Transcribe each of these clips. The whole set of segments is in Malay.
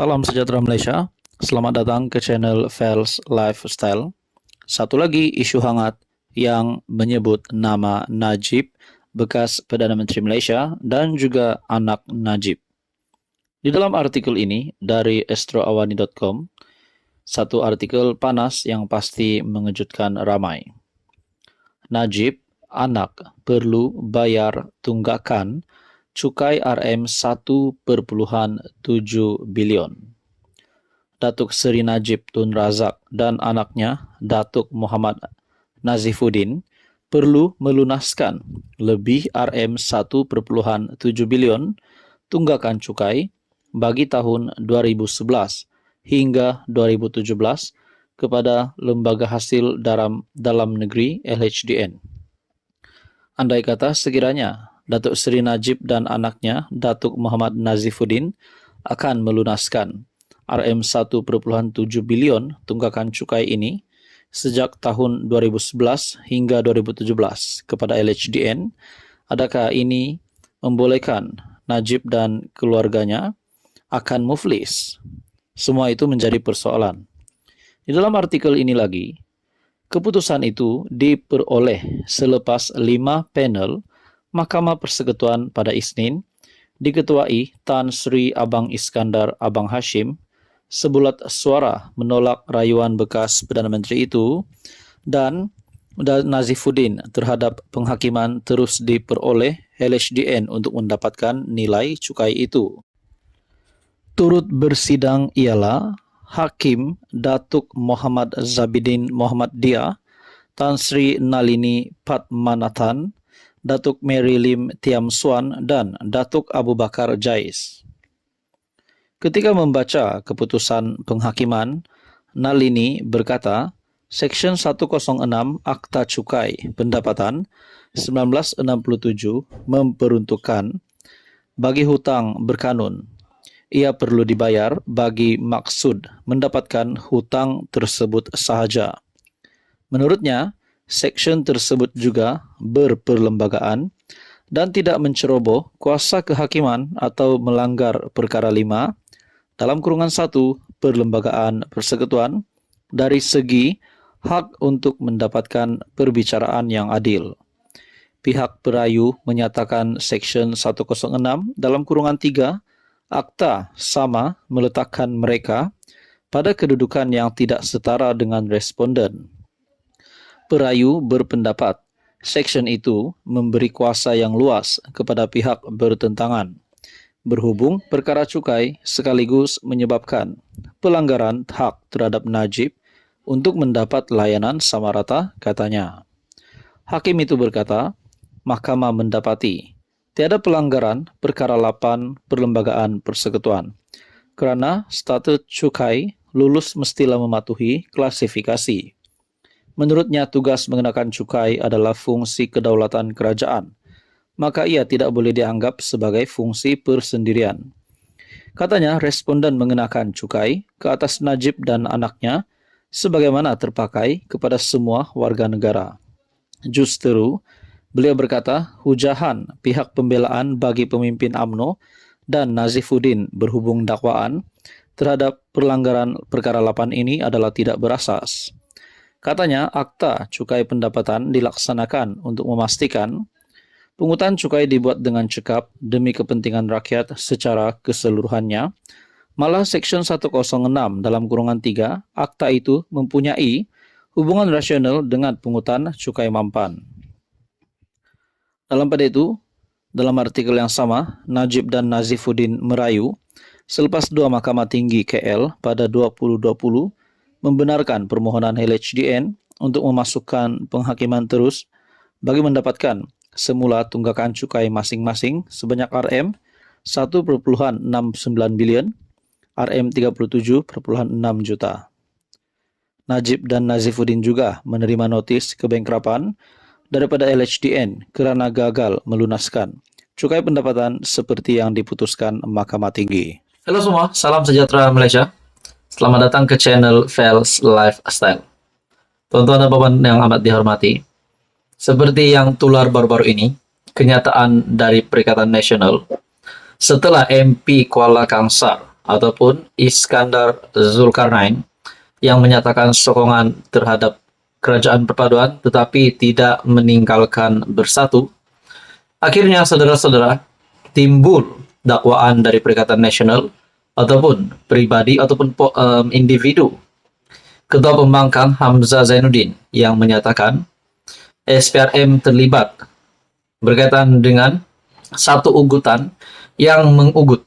Salam sejahtera Malaysia. Selamat datang ke channel Fels Lifestyle. Satu lagi isu hangat yang menyebut nama Najib, bekas Perdana Menteri Malaysia, dan juga anak Najib. Di dalam artikel ini dari astroawani.com, satu artikel panas yang pasti mengejutkan ramai. Najib, anak perlu bayar tunggakan cukai RM 1.7 bilion. Datuk Seri Najib Tun Razak dan anaknya Datuk Muhammad Nazifuddin perlu melunaskan lebih RM 1.7 bilion tunggakan cukai bagi tahun 2011 hingga 2017 kepada Lembaga Hasil Dalam Negeri LHDN. Andai kata sekiranya Datuk Seri Najib dan anaknya, Datuk Muhammad Nazifuddin, akan melunaskan RM 1.7 bilion tunggakan cukai ini sejak tahun 2011 hingga 2017 kepada LHDN, adakah ini membolehkan Najib dan keluarganya akan muflis? Semua itu menjadi persoalan. Di dalam artikel ini lagi, keputusan itu diperoleh selepas 5 panel Mahkamah Persekutuan pada Isnin diketuai Tan Sri Abang Iskandar Abang Hashim sebulat suara menolak rayuan bekas Perdana Menteri itu dan Nazifuddin terhadap penghakiman terus diperoleh LHDN untuk mendapatkan nilai cukai itu. Turut bersidang ialah Hakim Datuk Muhammad Zabidin Muhammad Dia, Tan Sri Nalini Padmanathan, Datuk Mary Lim Tiam Suan dan Datuk Abu Bakar Jais. Ketika membaca keputusan penghakiman, Nalini berkata, Seksyen 106 Akta Cukai Pendapatan 1967 memperuntukkan bagi hutang berkanun, ia perlu dibayar bagi maksud mendapatkan hutang tersebut sahaja. Menurutnya, seksyen tersebut juga berperlembagaan dan tidak menceroboh kuasa kehakiman atau melanggar perkara 5 dalam kurungan 1 perlembagaan persekutuan dari segi hak untuk mendapatkan perbicaraan yang adil. Pihak perayu menyatakan seksyen 106 dalam kurungan 3 akta sama meletakkan mereka pada kedudukan yang tidak setara dengan responden. Perayu berpendapat seksyen itu memberi kuasa yang luas kepada pihak bertentangan, berhubung perkara cukai sekaligus menyebabkan pelanggaran hak terhadap Najib untuk mendapat layanan sama rata, katanya. Hakim itu berkata, Mahkamah mendapati tiada pelanggaran perkara 8 Perlembagaan Persekutuan kerana statut cukai lulus mestilah mematuhi klasifikasi. Menurutnya, tugas mengenakan cukai adalah fungsi kedaulatan kerajaan, maka ia tidak boleh dianggap sebagai fungsi persendirian. Katanya, responden mengenakan cukai ke atas Najib dan anaknya sebagaimana terpakai kepada semua warga negara. Justeru, beliau berkata, hujahan pihak pembelaan bagi pemimpin UMNO dan Nazifuddin berhubung dakwaan terhadap pelanggaran perkara 8 ini adalah tidak berasas. Katanya, akta cukai pendapatan dilaksanakan untuk memastikan pungutan cukai dibuat dengan cekap demi kepentingan rakyat secara keseluruhannya. Malah Seksyen 106 dalam kurungan 3, akta itu mempunyai hubungan rasional dengan pungutan cukai mampan. Dalam pada itu, dalam artikel yang sama, Najib dan Nazifuddin merayu selepas 2 Mahkamah Tinggi KL pada 2020 membenarkan permohonan LHDN untuk memasukkan penghakiman terus bagi mendapatkan semula tunggakan cukai masing-masing sebanyak RM 1.69 bilion, RM 37.6 juta. Najib dan Nazifuddin juga menerima notis kebankrapan daripada LHDN kerana gagal melunaskan cukai pendapatan seperti yang diputuskan Mahkamah Tinggi. Halo semua, salam sejahtera Malaysia. Selamat datang ke channel Fels Lifestyle. Tuan-tuan dan puan yang amat dihormati, seperti yang tular baru-baru ini, kenyataan dari Perikatan Nasional, setelah MP Kuala Kangsar ataupun Iskandar Zulkarnain yang menyatakan sokongan terhadap kerajaan perpaduan tetapi tidak meninggalkan bersatu. Akhirnya saudara-saudara, timbul dakwaan dari Perikatan Nasional ataupun pribadi ataupun individu Ketua Pembangkang Hamzah Zainuddin yang menyatakan SPRM terlibat berkaitan dengan satu ugutan yang mengugut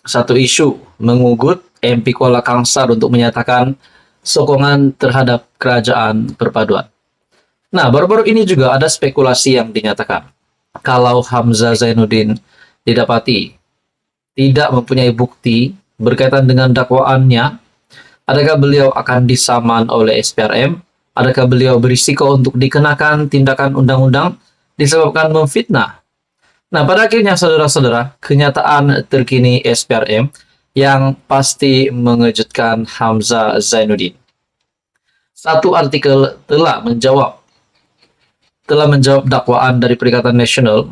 satu isu, mengugut MP Kuala Kangsar untuk menyatakan sokongan terhadap kerajaan perpaduan. Nah, baru-baru ini juga ada spekulasi yang dinyatakan kalau Hamzah Zainuddin didapati tidak mempunyai bukti berkaitan dengan dakwaannya, adakah beliau akan disaman oleh SPRM? Adakah beliau berisiko untuk dikenakan tindakan undang-undang disebabkan memfitnah? Nah, pada akhirnya saudara-saudara, kenyataan terkini SPRM yang pasti mengejutkan Hamzah Zainuddin. Satu artikel telah menjawab dakwaan dari Perikatan Nasional,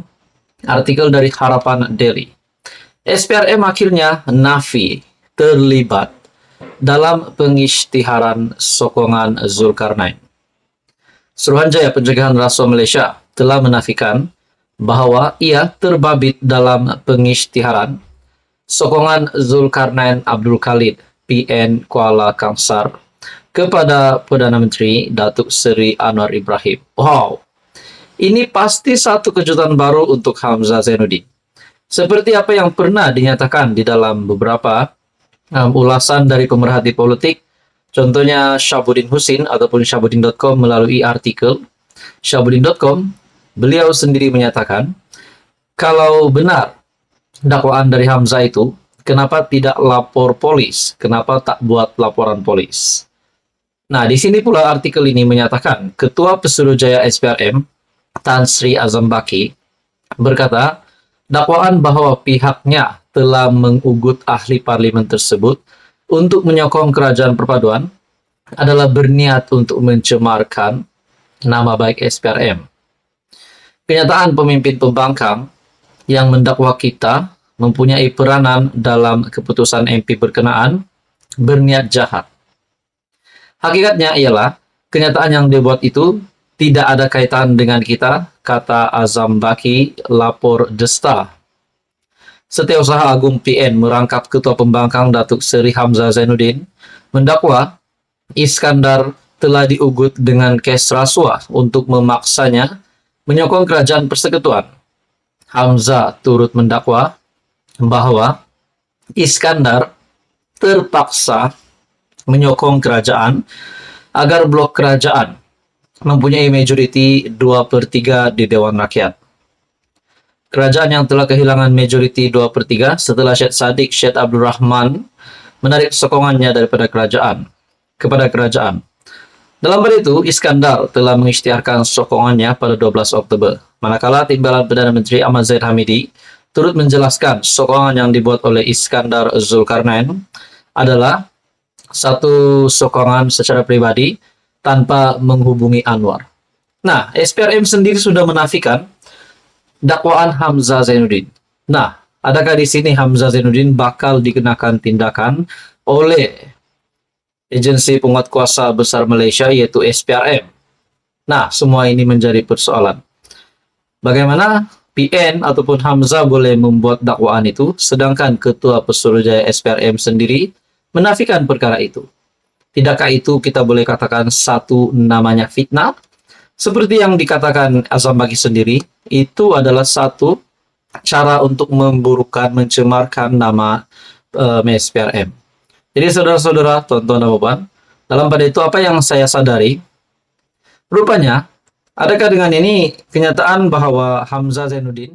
artikel dari Harapan Daily. SPRM akhirnya nafi terlibat dalam pengisytiharan sokongan Zulkarnain. Suruhanjaya Pencegahan Rasuah Malaysia telah menafikan bahwa ia terbabit dalam pengisytiharan sokongan Zulkarnain Abdul Khalid PN Kuala Kangsar kepada Perdana Menteri Datuk Seri Anwar Ibrahim. Wow, ini pasti satu kejutan baru untuk Hamzah Zainuddin. Seperti apa yang pernah dinyatakan di dalam beberapa ulasan dari pemerhati politik, contohnya Syabuddin Husin ataupun Syabuddin.com melalui artikel Syabuddin.com, beliau sendiri menyatakan, kalau benar dakwaan dari Hamzah itu, kenapa tidak lapor polis? Kenapa tak buat laporan polis? Nah, di sini pula artikel ini menyatakan, Ketua Pesuruhjaya SPRM, Tan Sri Azam Baki, berkata, dakwaan bahwa pihaknya telah mengugut ahli parlimen tersebut untuk menyokong kerajaan perpaduan adalah berniat untuk mencemarkan nama baik SPRM. Kenyataan pemimpin pembangkang yang mendakwa kita mempunyai peranan dalam keputusan MP berkenaan berniat jahat. Hakikatnya ialah kenyataan yang dibuat itu tidak ada kaitan dengan kita, kata Azam Baki, lapor The Star. Setiausaha Agung PN merangkap Ketua Pembangkang Datuk Seri Hamzah Zainuddin mendakwa Iskandar telah diugut dengan kes rasuah untuk memaksanya menyokong kerajaan persekutuan. Hamzah turut mendakwa bahwa Iskandar terpaksa menyokong kerajaan agar blok kerajaan mempunyai majoriti 2/3 di Dewan Rakyat. Kerajaan yang telah kehilangan majoriti 2/3 setelah Syed Saddiq Syed Abdul Rahman menarik sokongannya kepada kerajaan. Dalam hal itu, Iskandar telah mengisytiharkan sokongannya pada 12 Oktober. Manakala Timbalan Perdana Menteri Ahmad Zahid Hamidi turut menjelaskan sokongan yang dibuat oleh Iskandar Zulkarnain adalah satu sokongan secara pribadi tanpa menghubungi Anwar. Nah, SPRM sendiri sudah menafikan dakwaan Hamzah Zainuddin. Nah, adakah di sini Hamzah Zainuddin bakal dikenakan tindakan oleh agensi penguatkuasa besar Malaysia yaitu SPRM? Nah, semua ini menjadi persoalan. Bagaimana PN ataupun Hamzah boleh membuat dakwaan itu, sedangkan Ketua Pesuruhjaya SPRM sendiri menafikan perkara itu? Tidakkah itu kita boleh katakan satu namanya fitnah? Seperti yang dikatakan Azam Baki sendiri, itu adalah satu cara untuk memburukkan, mencemarkan nama SPRM. Jadi saudara-saudara, tuan-tuan dan puan, dalam pada itu apa yang saya sadari, rupanya, adakah dengan ini kenyataan bahwa Hamzah Zainuddin